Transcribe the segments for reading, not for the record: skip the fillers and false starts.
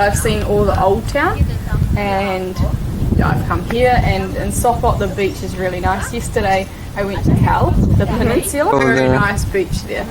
I've seen all the old town and I've come here, and in Sopot the beach is really nice. Yesterday I went to Cal, the peninsula. Very nice beach there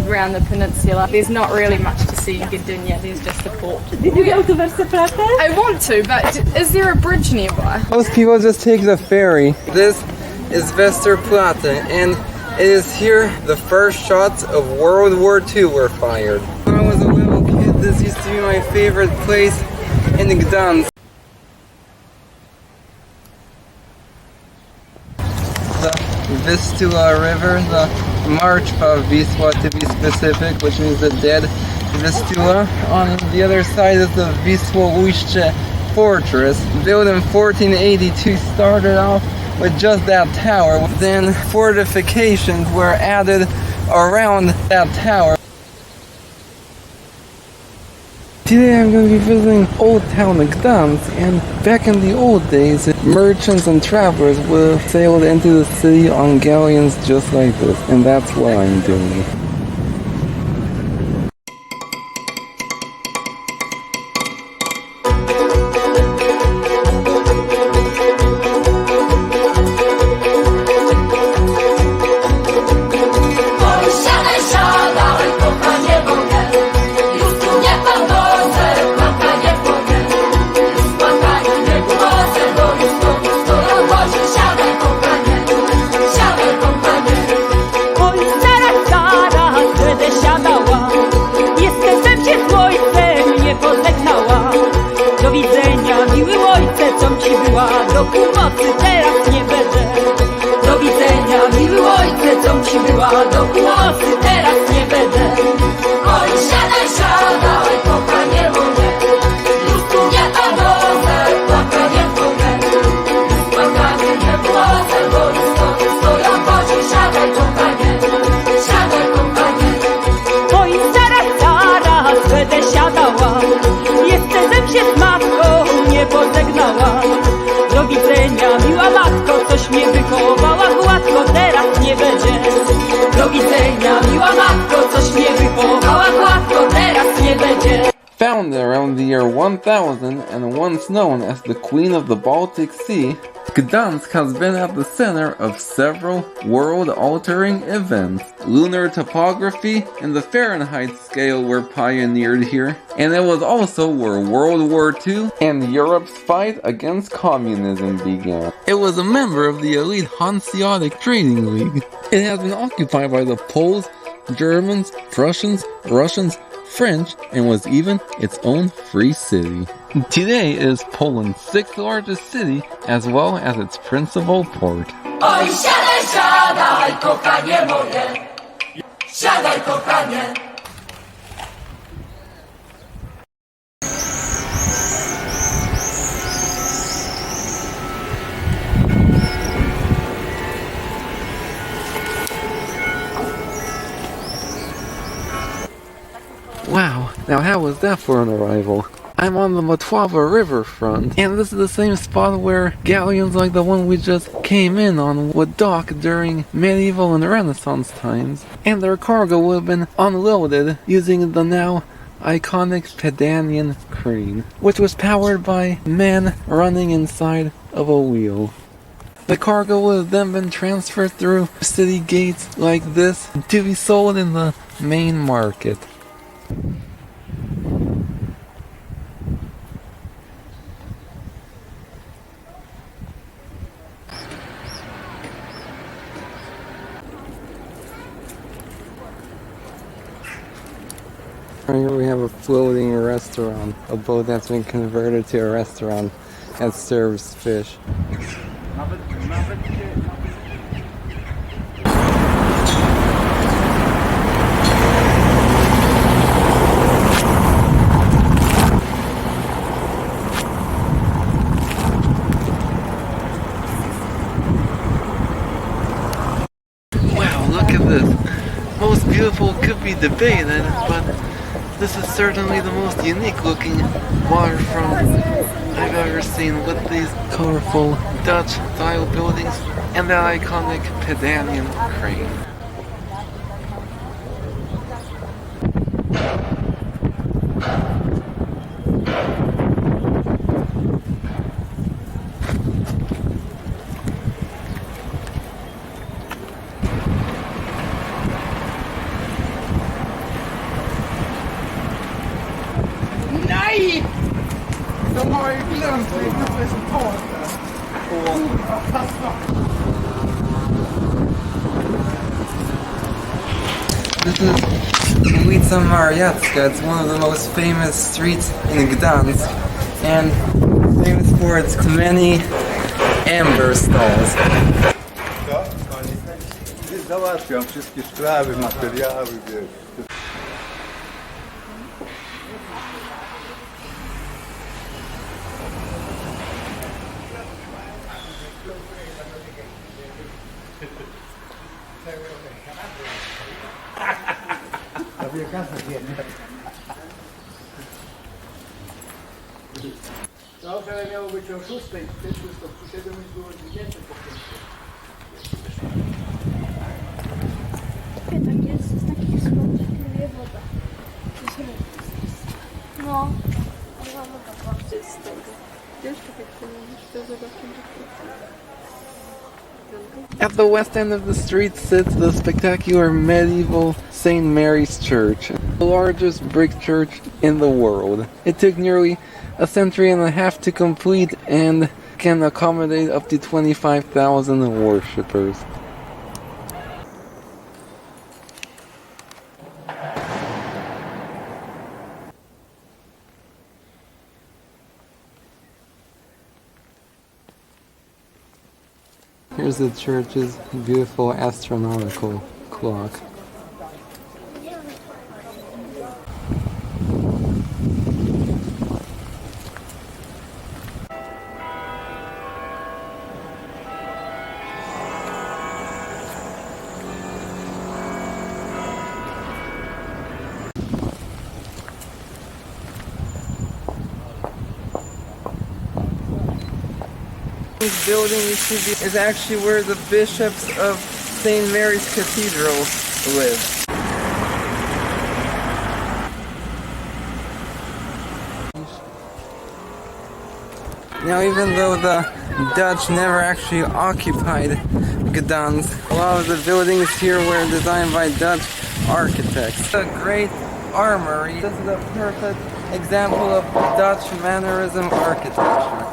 around the peninsula. There's not really much to see in Gdynia, there's just the port. Did you go to Westerplatte? I want to, but is there a bridge nearby? Most people just take the ferry. This is Westerplatte, and it is here the first shots of World War II were fired. When I was a little kid, this used to be my favorite place in Gdansk. The Vistula River, the Marchpa Wisła to be specific, which means the dead Vistula. On the other side is the Wisłoujście fortress, built in 1482, started off with just that tower. Then fortifications were added around that tower. Today I'm going to be visiting Old Town Gdansk, and back in the old days, merchants and travelers would have sailed into the city on galleons just like this, and that's what I'm doing. Do północy teraz nie będę. Do widzenia, miły ojcze, com ci była. Do północy teraz nie będę. Oj, siadaj, siadaj, kochanie moje. Już tu nie podążę, płakanie twoje. Płakanie nie płacę, bo już stoją kocie. Siadaj, kochanie, siadaj, kochanie. Oj, zaraz będę siadała. Jeszcze zem się z matką nie pożegnała. Do widzenia, miła matko, coś mnie wychowała gładko, teraz nie będzie. Do widzenia, miła matko, coś mnie wychowała gładko, teraz nie będzie. Founded around the year 1000 and once known as the Queen of the Baltic Sea, Gdansk has been at the center of several world-altering events. Lunar topography and the Fahrenheit scale were pioneered here, and it was also where World War II and Europe's fight against communism began. It was a member of the elite Hanseatic Trading League. It has been occupied by the Poles, Germans, Prussians, Russians, French, and was even its own free city. Today it is Poland's 6th largest city, as well as its principal port. Oj, siadaj, siadaj, kochanie moje. Siadaj, kochanie. Wow, now how was that for an arrival? I'm on the Motława riverfront, and this is the same spot where galleons like the one we just came in on would dock during medieval and Renaissance times, and their cargo would have been unloaded using the now iconic Pedanian Crane, which was powered by men running inside of a wheel. The cargo would have then been transferred through city gates like this to be sold in the main market. Here we have a floating restaurant, a boat that's been converted to a restaurant that serves fish. Wow, look at this. Most beautiful could be debated, but this is certainly the most unique looking waterfront I've ever seen, with these colorful Dutch style buildings and that iconic Pedanian Crane. Nej! De har ju glömt vilket resultat där. This is Ulica Mariacka. It's one of the most famous streets in Gdansk and famous for its many amber stalls. Załatwiam wszystkie sprawy, materiały, wiesz. To wczoraj miało być o 6, to przyszedłem i było 20 po Tak jest, z takich słów płynie woda. No, ale mam woda z tego. Wiesz, tak jak to zobaczymy. At the west end of the street sits the spectacular medieval St. Mary's Church, the largest brick church in the world. It took nearly a century and a half to complete and can accommodate up to 25,000 worshippers. Here's the church's beautiful astronomical clock. This building is actually where the bishops of St. Mary's Cathedral live. Now, even though the Dutch never actually occupied Gdansk, a lot of the buildings here were designed by Dutch architects. A great armory. This is a perfect example of Dutch mannerism architecture.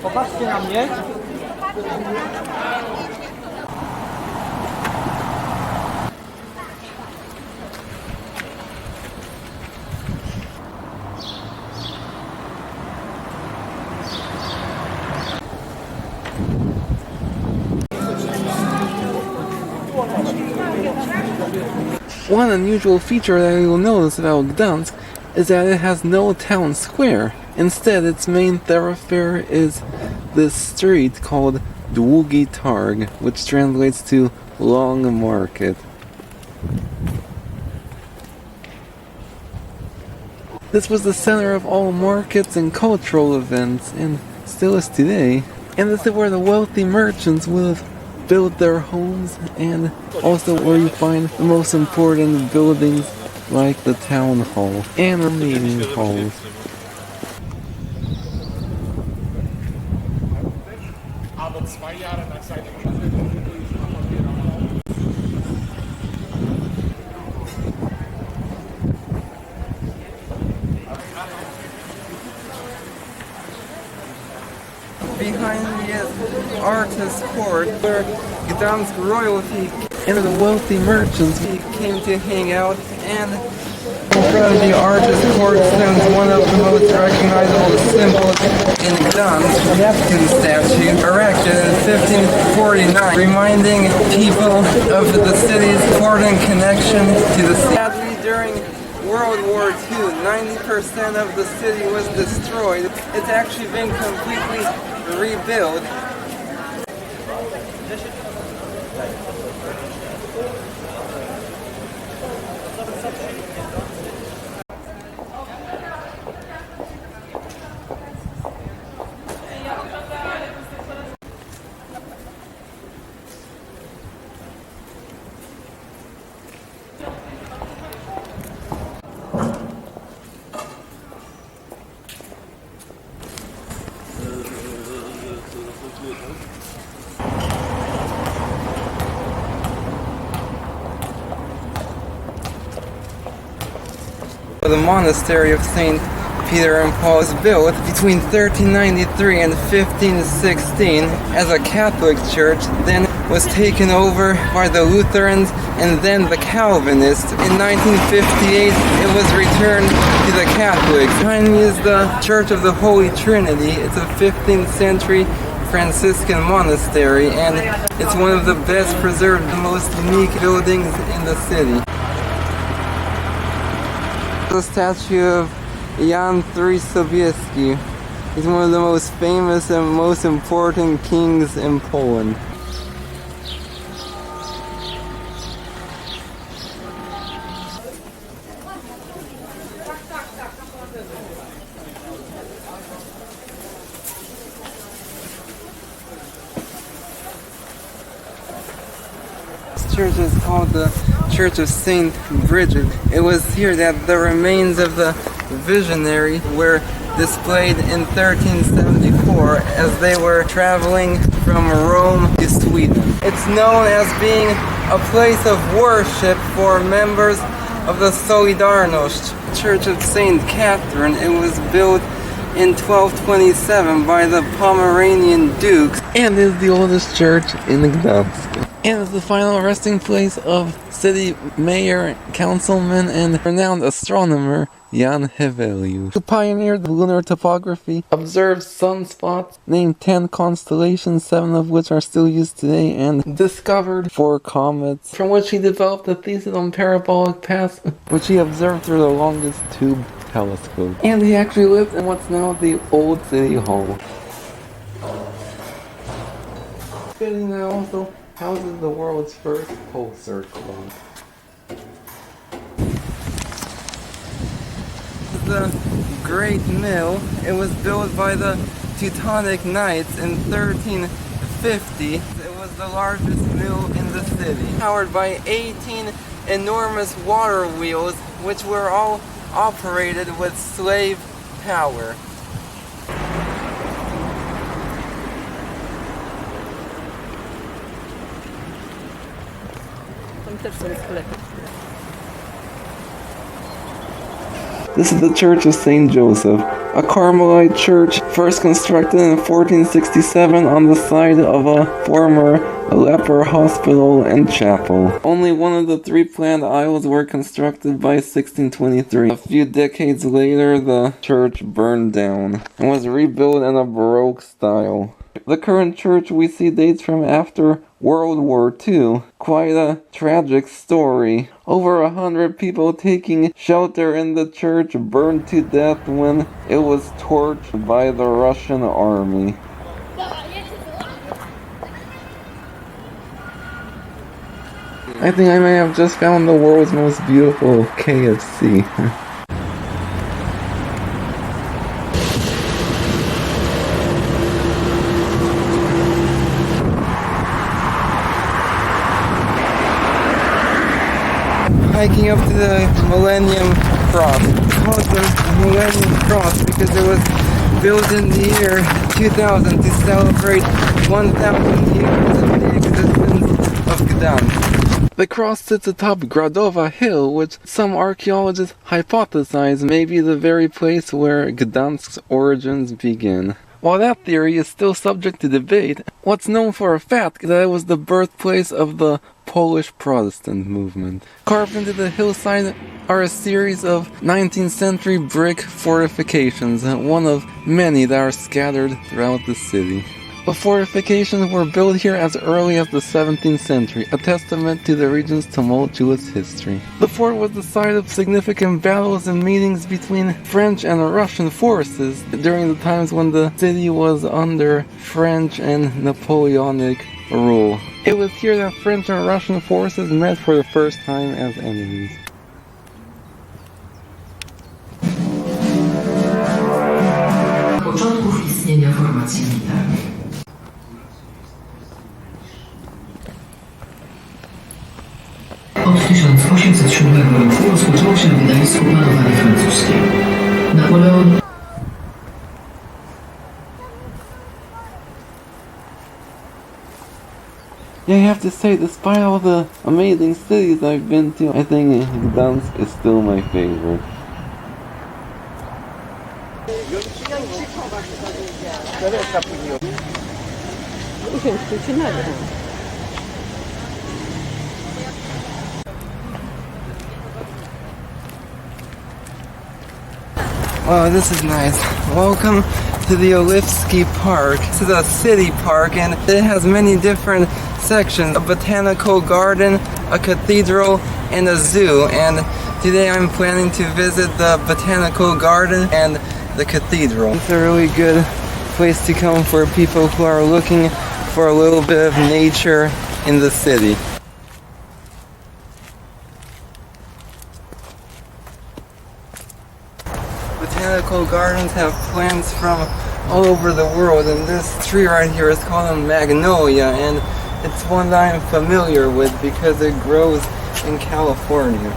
Popatrzcie na mnie. One unusual feature that you'll notice about Gdansk is that it has no town square. Instead, its main thoroughfare is this street called Dlugi Targ, which translates to Long Market. This was the center of all markets and cultural events, and still is today. And this is where the wealthy merchants would have built their homes, and also where you find the most important buildings like the town hall and the meeting halls. Behind me is Artist Court, where Gdansk royalty and the wealthy merchants came to hang out, and in front of the Artist Court stands one of the most recognizable symbols in Gdansk, the Neptune statue, erected in 1549, reminding people of the city's important connection to the sea. Sadly, during World War II, 90% of the city was destroyed. It's actually been completely rebuilt. The monastery of St. Peter and Paul was built between 1393 and 1516 as a Catholic church, then was taken over by the Lutherans and then the Calvinists. In 1958 it was returned to the Catholics. Behind me is the Church of the Holy Trinity. It's a 15th century Franciscan monastery and it's one of the best preserved, the most unique buildings in the city. The statue of Jan III Sobieski. He's one of the most famous and most important kings in Poland. This church is called the Church of St. Bridget. It was here that the remains of the visionary were displayed in 1374 as they were traveling from Rome to Sweden. It's known as being a place of worship for members of the Solidarność. Church of St. Catherine. It was built in 1227 by the Pomeranian dukes and is the oldest church in Gdansk. And is the final resting place of city mayor, councilman, and renowned astronomer Jan Hevelius, who pioneered lunar topography, observed sunspots, named 10 constellations, 7 of which are still used today, and discovered 4 comets, from which he developed a thesis on parabolic paths, which he observed through the longest tube telescope. And he actually lived in what's now the Old City Hall. Building now also houses the world's first pulsar clock. The Great Mill. It was built by the Teutonic Knights in 1350. It was the largest mill in the city, powered by 18 enormous water wheels, which were all operated with slave power. This is the Church of St. Joseph, a Carmelite church first constructed in 1467 on the site of a former leper hospital and chapel. Only one of the 3 planned aisles were constructed by 1623. A few decades later, the church burned down and was rebuilt in a Baroque style. The current church we see dates from after World War II. Quite a tragic story. Over 100 people taking shelter in the church burned to death when it was torched by the Russian army. I think I may have just found the world's most beautiful KFC. Hiking up to the Millennium Cross. It's called the Millennium Cross because it was built in the year 2000 to celebrate 1,000 years of the existence of Gdansk. The cross sits atop Gradowa Hill, which some archaeologists hypothesize may be the very place where Gdansk's origins begin. While that theory is still subject to debate, what's known for a fact is that it was the birthplace of the Polish Protestant movement. Carved into the hillside are a series of 19th century brick fortifications, one of many that are scattered throughout the city. The fortifications were built here as early as the 17th century, a testament to the region's tumultuous history. The fort was the site of significant battles and meetings between French and Russian forces during the times when the city was under French and Napoleonic rule. It was here that French and Russian forces met for the first time as enemies. Początków istnienia formacji militarnej. Od 1807 roku rozpoczęło się w Gdańsku panowanie francuskie. Napoleon Yeah, I have to say, despite all the amazing cities I've been to, I think Gdansk is still my favorite. Oh, this is nice. Welcome to the Oliwski Park. This is a city park and it has many different sections. A botanical garden, a cathedral, and a zoo. And today I'm planning to visit the botanical garden and the cathedral. It's a really good place to come for people who are looking for a little bit of nature in the city. Botanical gardens have plants from all over the world, and this tree right here is called a magnolia, and it's one that I'm familiar with because it grows in California.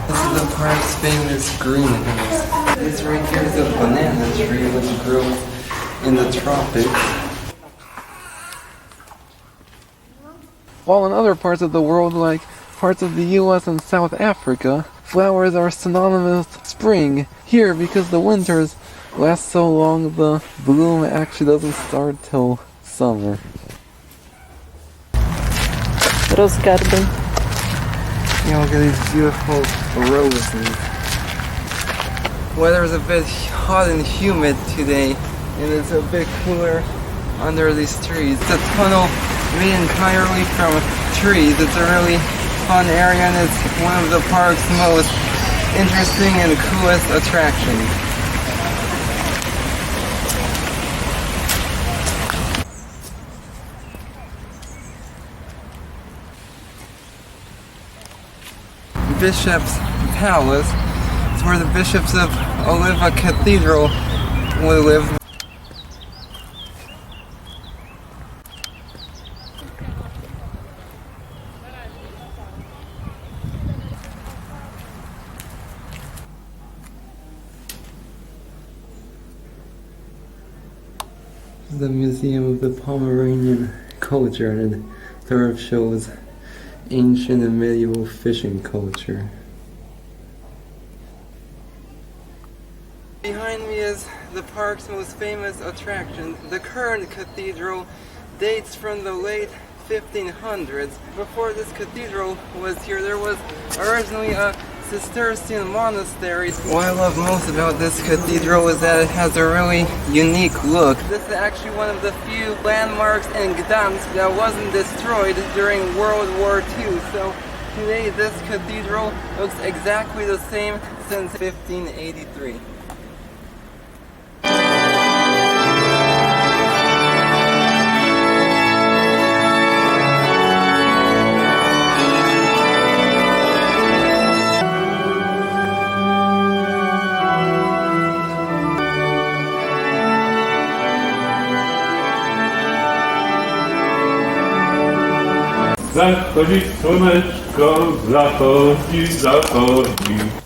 This is the park's famous greenhouse. This right here is a banana tree which grows in the tropics. While in other parts of the world, like parts of the US and South Africa, flowers are synonymous with spring. Here, because the winters last so long, the bloom actually doesn't start till summer. Rose garden. Yeah, look at these beautiful roses. Weather is a bit hot and humid today, and it's a bit cooler under these trees. It's a tunnel made entirely from trees. It's a really fun area, and it's one of the park's most interesting and coolest attractions. Bishop's Palace is where the bishops of Oliwski Cathedral would live. The Museum of the Pomeranian culture, and it sort of shows ancient and medieval fishing culture. Behind me is the park's most famous attraction. The current cathedral dates from the late 1500s. Before this cathedral was here, there was originally a Cistercian monastery. What I love most about this cathedral is that it has a really unique look. This is actually one of the few landmarks in Gdansk that wasn't destroyed during World War II. So today this cathedral looks exactly the same since 1583. Zachodzi słoneczko, zachodzi, zachodzi.